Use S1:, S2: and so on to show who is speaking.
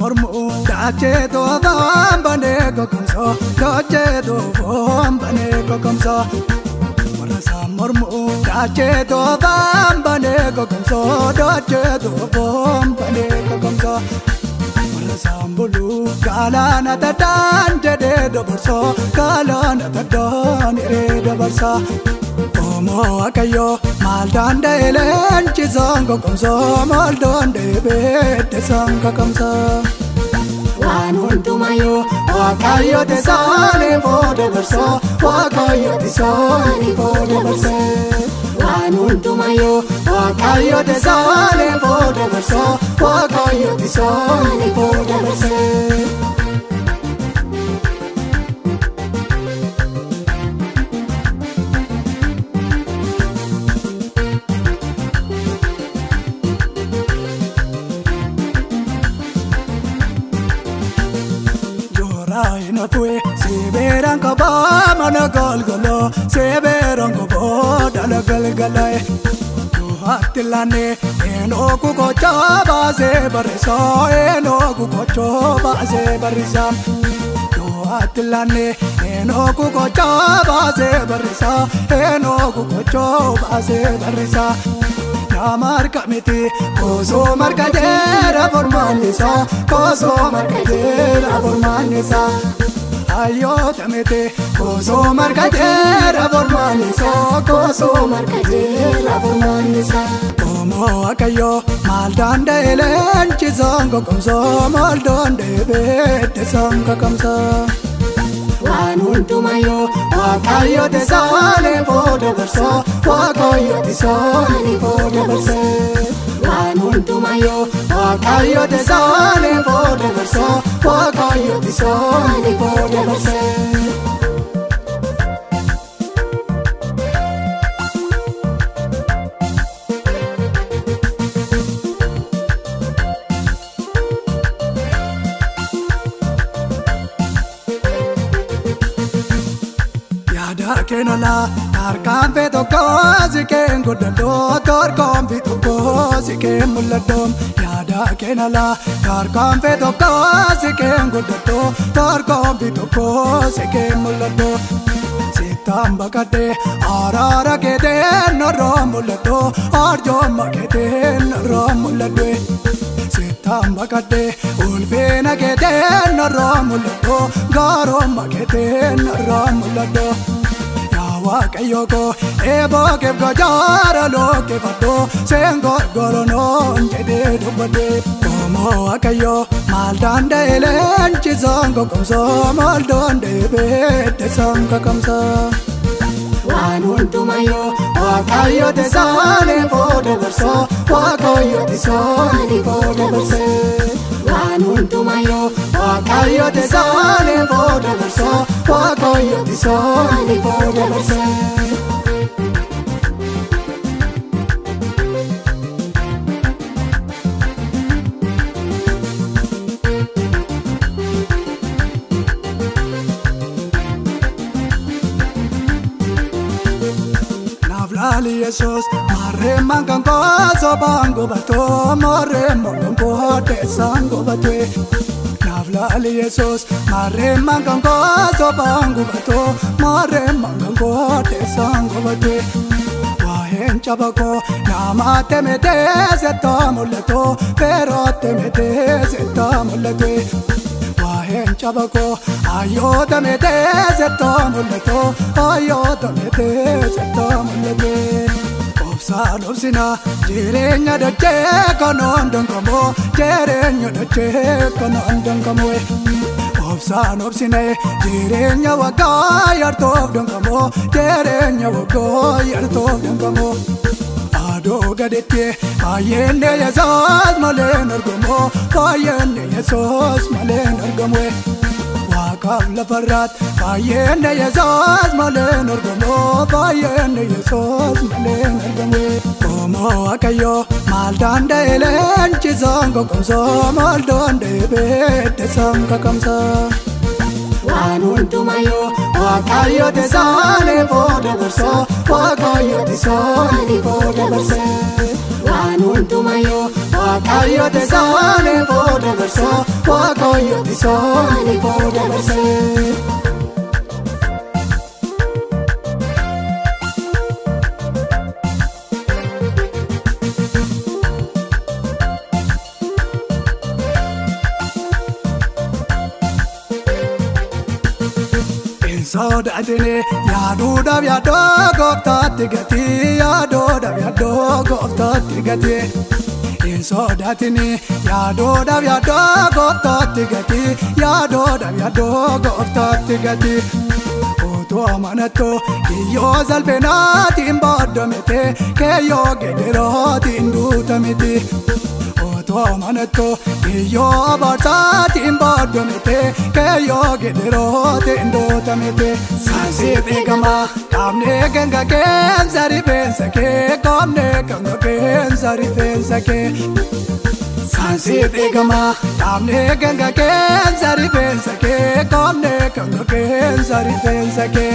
S1: mormu dache to bane kokomso dache to bane kokomso Marasa mormu dache to bane kokomso dache to bane kokomso Marasa bulu kalana tadan jede doborso kalana tadan ire doborsa Omo akayo maldanda elen chizongo komso maldanda bete sanga komso Wanuntu mayo wakayo te sale fode verso wakayo te sale fode verso Wanuntu mayo wakayo te sale fode verso wakayo te sale fode verso Ina tue seberan ko ba mana galgalo seberan ko ba dal galgala tu hatlane eno ku ko chaba se barisa eno ku ko chaba se barisa tu hatlane eno ku ko chaba se barisa eno ku ko chaba se barisa Namar kamiti koso markajera formanisa koso markajera formanisa Ayo tamete koso markajera formanisa koso markajera formanisa Omo akayo maldanda elen chizongo komso maldanda bete sanga komso Wanuntu mayo wakayo te sale fode verso wakayo te sale fode verso Wanuntu mayo wakayo te sale fode verso wakayo te sale fode verso Kenala tarkan pe to kozi ken goddo tarkan pe to kozi ken muladom yada kenala tarkan pe to kozi ken goddo tarkan pe to kozi ken mulado sitam bakate arara ke de no romulado arjo makete no romulado sitam bakate ulfena ke de no romulado garo makete no romulado Wakayoko ebo ke gajara lo ke fato sengo gorono jede dubade Omo wakayo maldanda elen chizongo komso maldanda bete sanga komso Wanuntu mayo wakayo te sale fode verso wakayo te sale fode verso Wanuntu mayo wakayo te sale fode verso wakayo te sale fode verso Ali Jesus mare mangan ko so bango bato mare mangan ko te sango batwe Navla Ali Jesus mare mangan ko so bango bato mare mangan ko te sango batwe Wahen chabako namate mete zeta muleto pero te mete zeta muletwe Wahen chabako ayo te mete zeta muleto ayo te mete zeta muletwe Obsa obsina jirenya dache konon dangamo jirenya dache konon dangamo Obsa obsina jirenya waga yarto dangamo jirenya waga yarto dangamo Ado gadete ayene yazaz malen argamo ayene yazaz malen argamo Wakaf la farat ayene yazaz malen argamo ayene yazaz malen argamo Omo akayo maldanda elen chizongo komso maldanda bete sanga komso Wanuntu mayo wakayo te sale fode verso wakayo te sale fode verso Wanuntu mayo Waaqayyo teessanii fuudha barsoo Waaqayyo teessanii fuudha barsee. Sodaatini yaaduudhaaf yaadoo gooftaatti gatii yaaduudhaaf yaadoo gooftaatti gatii. Sodaatini yaaduudhaaf yaadoo gooftaatti gatii yaaduudhaaf yaadoo gooftaatti gatii. Otoo amanatoo kiyyoo salphinaatiin booddomite keeyyoo gederootiin duutamiti. Otoo amanatoo kiyyoo baarsaatiin booddomite keeyyoo gederootiin duutamite. Saansiif eegamaa qaamni ganga keessa rifeensa kee qaamni ganga keessa rifeensa kee. Saansiif eegamaa qaamni ganga keessa rifeensa kee qaamni ganga keessa rifeensa kee.